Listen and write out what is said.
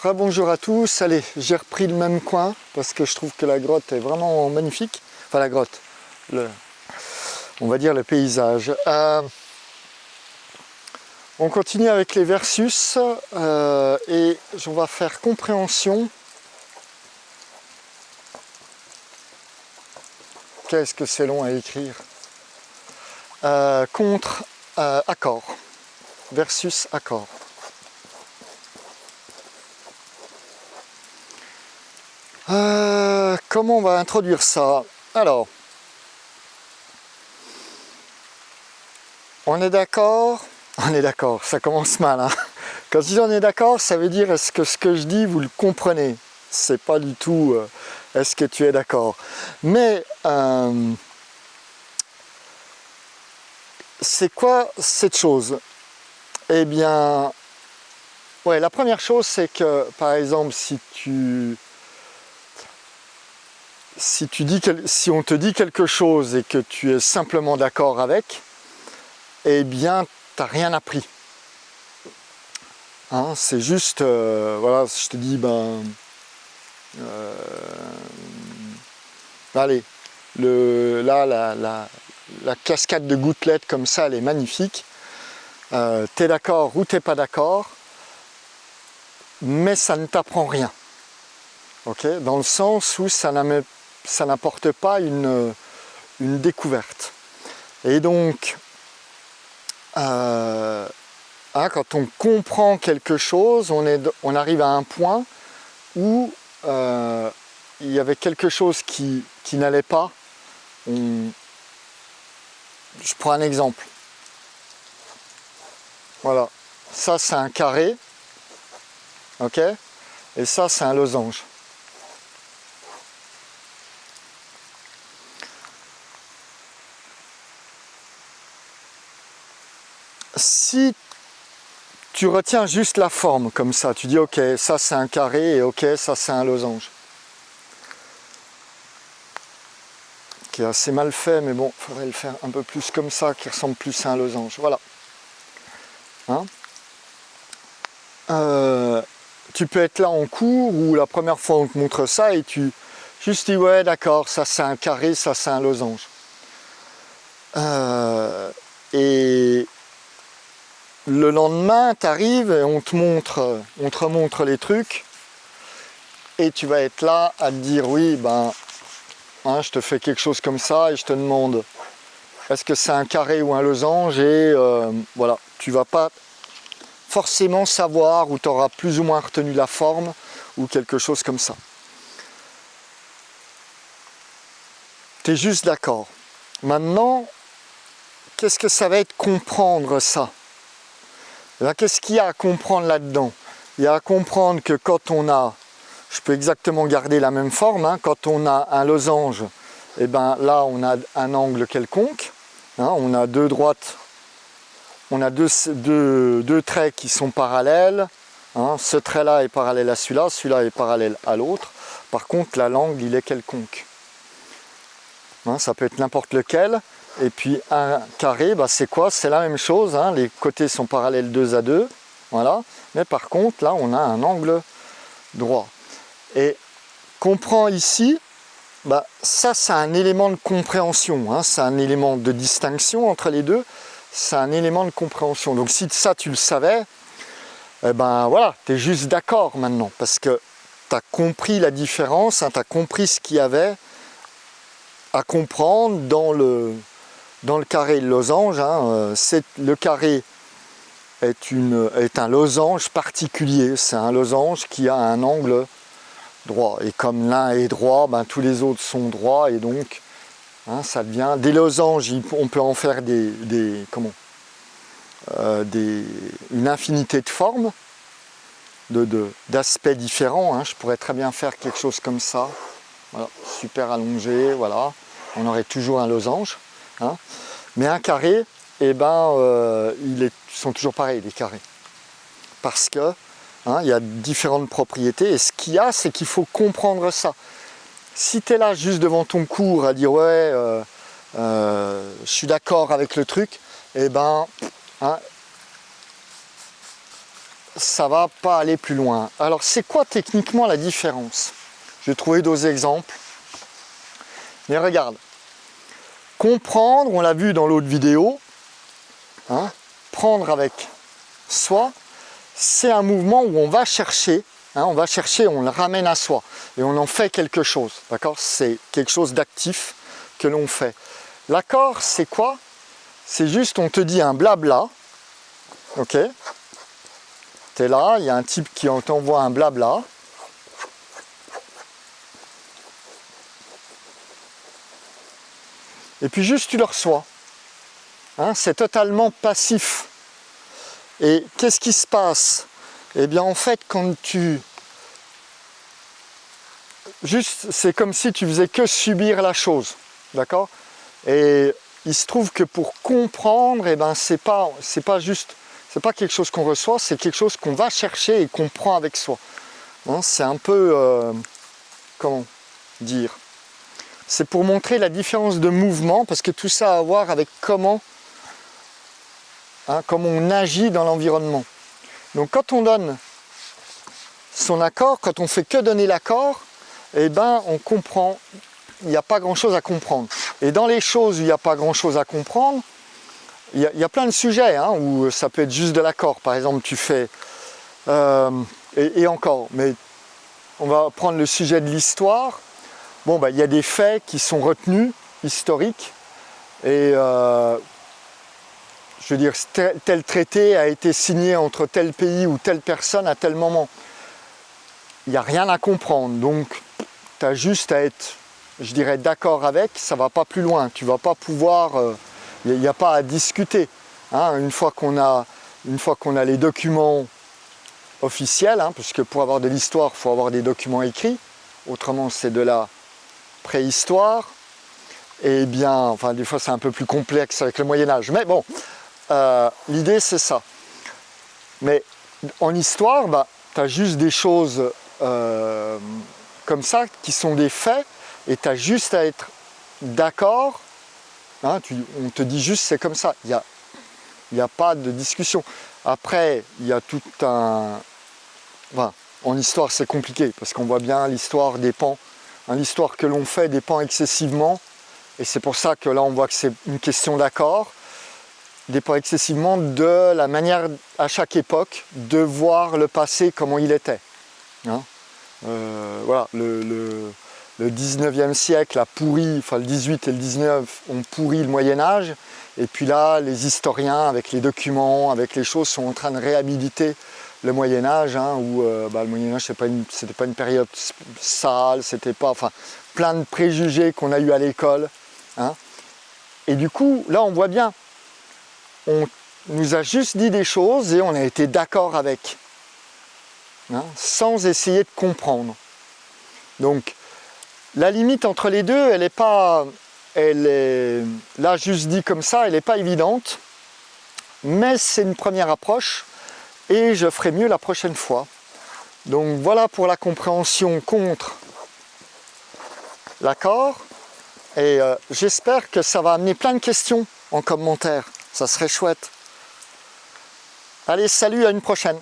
Rebonjour à tous, allez, j'ai repris le même coin parce que je trouve que la grotte est vraiment magnifique. Enfin la grotte, on va dire le paysage. On continue avec les versus et on va faire compréhension. Qu'est-ce que c'est long à écrire. Contre accord, versus accord. Comment on va introduire ça? Alors, on est d'accord, ça commence mal. Hein. Quand je dis on est d'accord, ça veut dire est-ce que ce que je dis, vous le comprenez? C'est pas du tout est-ce que tu es d'accord. Mais c'est quoi cette chose? Eh bien, ouais, la première chose, c'est que, par exemple, si on te dit quelque chose et que tu es simplement d'accord avec, eh bien, tu n'as rien appris. Hein, c'est juste, voilà, je te dis, allez, la cascade de gouttelettes comme ça, elle est magnifique. T'es d'accord ou t'es pas d'accord, mais ça ne t'apprend rien. Okay, dans le sens où ça n'apporte pas une découverte. Et donc, quand on comprend quelque chose, on arrive à un point où il y avait quelque chose qui n'allait pas. Je prends un exemple. Voilà, ça c'est un carré, ok, et ça c'est un losange. Si tu retiens juste la forme comme ça, tu dis ok, ça c'est un carré et ok, ça c'est un losange. Qui est assez mal fait, mais bon, il faudrait le faire un peu plus comme ça, qui ressemble plus à un losange. Voilà. Hein, tu peux être là en cours ou la première fois on te montre ça et tu juste dis ouais d'accord, ça c'est un carré, ça c'est un losange. Et le lendemain, tu arrives et on te remontre les trucs et tu vas être là à te dire oui, hein, je te fais quelque chose comme ça et je te demande est-ce que c'est un carré ou un losange et voilà, tu vas pas forcément savoir ou tu auras plus ou moins retenu la forme ou quelque chose comme ça. Tu es juste d'accord. Maintenant, qu'est-ce que ça va être comprendre ça? Qu'est-ce qu'il y a à comprendre là-dedans? Il y a à comprendre que quand on a, je peux exactement garder la même forme, hein, quand on a un losange, et ben là on a un angle quelconque, hein, on a deux droites, on a deux traits qui sont parallèles, hein, ce trait-là est parallèle à celui-là, celui-là est parallèle à l'autre, par contre là l'angle il est quelconque. Hein, ça peut être n'importe lequel. Et puis un carré, c'est quoi? C'est la même chose, hein, les côtés sont parallèles 2 à 2, voilà. Mais par contre, là, on a un angle droit. Et comprend ici, ça, c'est un élément de compréhension, hein, c'est un élément de distinction entre les deux, c'est un élément de compréhension. Donc si ça, tu le savais, eh ben voilà, tu es juste d'accord maintenant, parce que tu as compris la différence, hein, tu as compris ce qu'il y avait à comprendre dans le carré et le losange. Hein, le carré est un losange particulier, c'est un losange qui a un angle droit. Et comme l'un est droit, tous les autres sont droits et donc hein, ça devient des losanges, on peut en faire une infinité de formes, d'aspects différents. Hein. Je pourrais très bien faire quelque chose comme ça, voilà, super allongé, voilà, on aurait toujours un losange. Hein. Mais un carré, ils sont toujours pareils, les carrés. Parce que il y a différentes propriétés. Et ce qu'il y a, c'est qu'il faut comprendre ça. Si tu es là juste devant ton cours à dire ouais, je suis d'accord avec le truc, ça va pas aller plus loin. Alors c'est quoi techniquement la différence? J'ai trouvé d'autres exemples. Mais regarde, comprendre, on l'a vu dans l'autre vidéo, hein, prendre avec soi, c'est un mouvement où on va chercher, hein, on le ramène à soi et on en fait quelque chose, d'accord? C'est quelque chose d'actif que l'on fait. L'accord, c'est quoi? C'est juste, on te dit un blabla, ok? Tu es là, il y a un type qui t'envoie un blabla. Et puis juste tu le reçois. Hein, c'est totalement passif. Et qu'est-ce qui se passe? Eh bien en fait, quand tu... Juste, c'est comme si tu faisais que subir la chose. D'accord? Et il se trouve que pour comprendre, eh ben, c'est pas juste... C'est pas quelque chose qu'on reçoit, c'est quelque chose qu'on va chercher et qu'on prend avec soi. Hein, c'est un peu... comment dire? C'est pour montrer la différence de mouvement, parce que tout ça a à voir avec comment on agit dans l'environnement. Donc quand on donne son accord, quand on fait que donner l'accord, eh ben on comprend, il n'y a pas grand-chose à comprendre. Et dans les choses où il n'y a pas grand-chose à comprendre, il y a plein de sujets hein, où ça peut être juste de l'accord. Par exemple, tu fais... et encore, mais on va prendre le sujet de l'histoire. Bon, il y a des faits qui sont retenus, historiques, et je veux dire, tel traité a été signé entre tel pays ou telle personne à tel moment. Il n'y a rien à comprendre, donc tu as juste à être, je dirais, d'accord avec, ça ne va pas plus loin. Tu ne vas pas pouvoir, il n'y a pas à discuter. Hein, une fois qu'on a les documents officiels, hein, parce que pour avoir de l'histoire, il faut avoir des documents écrits, autrement c'est de la préhistoire, et bien, enfin des fois c'est un peu plus complexe avec le Moyen-Âge, mais bon, l'idée c'est ça. Mais en histoire, tu as juste des choses comme ça, qui sont des faits, et tu as juste à être d'accord, hein, on te dit juste c'est comme ça, il n'y a pas de discussion. Après, il y a tout un... Enfin, en histoire c'est compliqué, parce qu'on voit bien l'histoire dépend. L'histoire que l'on fait dépend excessivement, et c'est pour ça que là on voit que c'est une question d'accord, dépend excessivement de la manière à chaque époque de voir le passé comment il était. Hein, voilà, le 19e siècle a pourri, enfin le 18 et le 19 ont pourri le Moyen-Âge, et puis là les historiens avec les documents, avec les choses sont en train de réhabiliter le Moyen-Âge, hein, où le Moyen-Âge c'était pas une période sale, c'était pas, enfin, plein de préjugés qu'on a eu à l'école. Hein. Et du coup, là on voit bien, on nous a juste dit des choses et on a été d'accord avec, hein, sans essayer de comprendre. Donc, la limite entre les deux, elle est là juste dit comme ça, elle n'est pas évidente, mais c'est une première approche. Et je ferai mieux la prochaine fois. Donc voilà pour la compréhension contre l'accord. Et j'espère que ça va amener plein de questions en commentaire. Ça serait chouette. Allez, salut, à une prochaine.